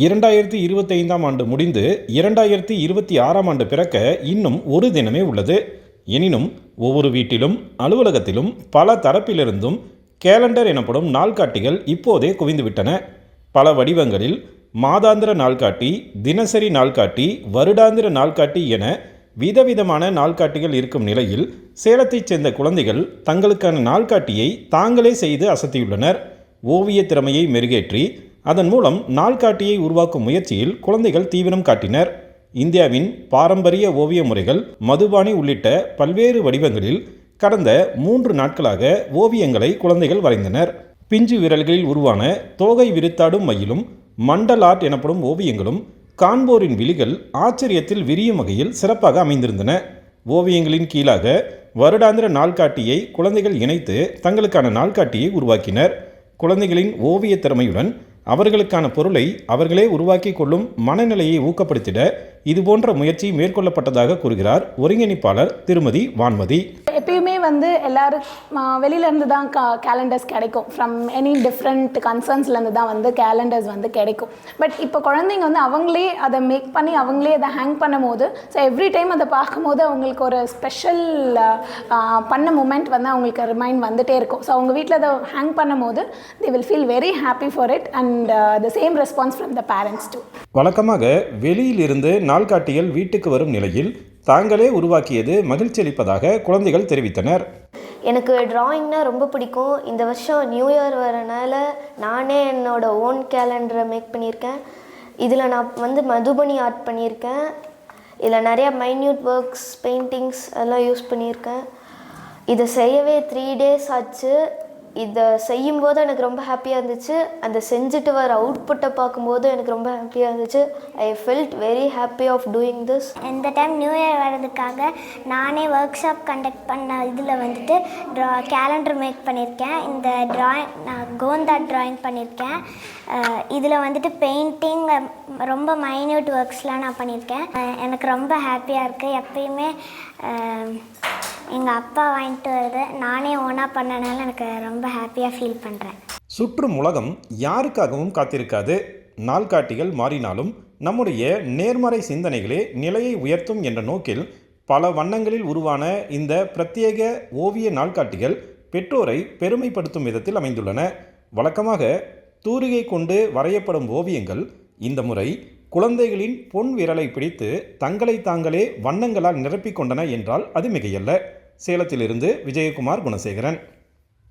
2025ஆம் ஆண்டு முடிந்து 2026ஆம் ஆண்டு பிறக்க இன்னும் ஒரு தினமே உள்ளது. எனினும் ஒவ்வொரு வீட்டிலும் அலுவலகத்திலும் பல தரப்பிலிருந்தும் கேலண்டர் எனப்படும் நாள்காட்டிகள் இப்போதே குவிந்துவிட்டன. பல வடிவங்களில் மாதாந்திர நாள்காட்டி, தினசரி நாள்காட்டி, வருடாந்திர நாள்காட்டி என விதவிதமான நாள்காட்டிகள் இருக்கும் நிலையில் சேலத்தைச் சேர்ந்த குழந்தைகள் தங்களுக்கான நாள்காட்டியை தாங்களே செய்து அசத்தியுள்ளனர். ஓவிய திறமையை மெருகேற்றி அதன் மூலம் நாள்காட்டியை உருவாக்கும் முயற்சியில் குழந்தைகள் தீவிரம் காட்டினர். இந்தியாவின் பாரம்பரிய ஓவிய முறைகள், மதுபானி உள்ளிட்ட பல்வேறு வடிவங்களில் கடந்த 3 நாட்களாக ஓவியங்களை குழந்தைகள் வரைந்தனர். பிஞ்சு விரல்களில் உருவான தோகை விரித்தாடும் மயிலும், மண்டல் ஆர்ட் எனப்படும் ஓவியங்களும் காண்போரின் விழிகள் ஆச்சரியத்தில் விரியும் வகையில் சிறப்பாக அமைந்திருந்தன. ஓவியங்களின் கீழாக வருடாந்திர நாள்காட்டியை குழந்தைகள் இணைத்து தங்களுக்கான நாள்காட்டியை உருவாக்கினர். குழந்தைகளின் ஓவிய திறமையுடன் அவர்களுக்கான பொருளை அவர்களே உருவாக்கி கொள்ளும் மனநிலையை ஊக்கப்படுத்திட இதுபோன்ற முயற்சி மேற்கொள்ளப்பட்டதாக கூறுகிறார் ஒருங்கிணைப்பாளர் திருமதி வான்மதி. எப்பயுமே எல்லாரும் வெளியிலேருந்து தான் கேலண்டர்ஸ் கிடைக்கும். ஃப்ரம் எனி டிஃப்ரெண்ட் கன்சர்ன்ஸ்லேருந்து தான் கேலண்டர்ஸ் கிடைக்கும். பட் இப்போ குழந்தைங்க அவங்களே அதை மேக் பண்ணி அவங்களே அதை ஹேங் பண்ணும் போது, ஸோ எவ்ரி டைம் அதை பார்க்கும்போது அவங்களுக்கு ஒரு ஸ்பெஷல் பண்ண மூமெண்ட் அவங்களுக்கு ரிமைண்ட் வந்துகிட்டே இருக்கும். ஸோ அவங்க வீட்டில் அதை ஹேங் பண்ணும் போது they will feel very happy for it and the same response from the parents too. வழக்கமாக வெளியிலிருந்து நாள்காட்டிகள் வீட்டுக்கு வரும் நிலையில் தாங்களே உருவாக்கியது மகிழ்ச்சி அளிப்பதாக குழந்தைகள் தெரிவித்தனர். எனக்கு டிராயிங்னா ரொம்ப பிடிக்கும். இந்த வருஷம் நியூ இயர் வரனால நானே என்னோட ஓன் கேலண்டரை மேக் பண்ணியிருக்கேன். இதில் நான் மதுபனி ஆர்ட் பண்ணியிருக்கேன். இதில் நிறையா மைன்யூட் ஒர்க்ஸ், பெயிண்டிங்ஸ் அதெல்லாம் யூஸ் பண்ணியிருக்கேன். இதை செய்யவே 3 days ஆச்சு. இதை செய்யும்போது எனக்கு ரொம்ப ஹாப்பியாக இருந்துச்சு. அந்த செஞ்சுட்டு வர அவுட்புட்டை பார்க்கும்போது எனக்கு ரொம்ப ஹாப்பியாக இருந்துச்சு. I felt very happy of doing this. இந்த டைம் நியூ இயர் வர்றதுக்காக நானே ஒர்க் ஷாப் கண்டக்ட் பண்ண இதில் கேலண்டர் மேக் பண்ணியிருக்கேன். இந்த ட்ராயிங் நான் கோந்தா ட்ராயிங் பண்ணியிருக்கேன். இதில் பெயிண்டிங், ரொம்ப மைன்யூட் ஒர்க்ஸ்லாம் நான் பண்ணியிருக்கேன். எனக்கு ரொம்ப ஹாப்பியாக இருக்குது. எப்பயுமே எங்கள் அப்பா வாங்கிட்டு வருது, நானே ஓனாக பண்ணனால எனக்கு ரொம்ப ஹாப்பியாக ஃபீல் பண்ணுறேன். சுற்றும் உலகம் யாருக்காகவும் காத்திருக்காது. நாள்காட்டிகள் மாறினாலும் நம்முடைய நேர்மறை சிந்தனைகளே நிலையை உயர்த்தும் என்ற நோக்கில் பல வண்ணங்களில் உருவான இந்த பிரத்யேக ஓவிய நாள்காட்டிகள் பெற்றோரை பெருமைப்படுத்தும் விதத்தில் அமைந்துள்ளன. வழக்கமாக தூரிகை கொண்டு வரையப்படும் ஓவியங்கள் இந்த முறை குழந்தைகளின் பொன் விரலை பிடித்து தங்களை தாங்களே வண்ணங்களால் நிரப்பிக் கொண்டன என்றால் அது மிகையல்ல. சேலத்திலிருந்து விஜயகுமார் குணசேகரன்.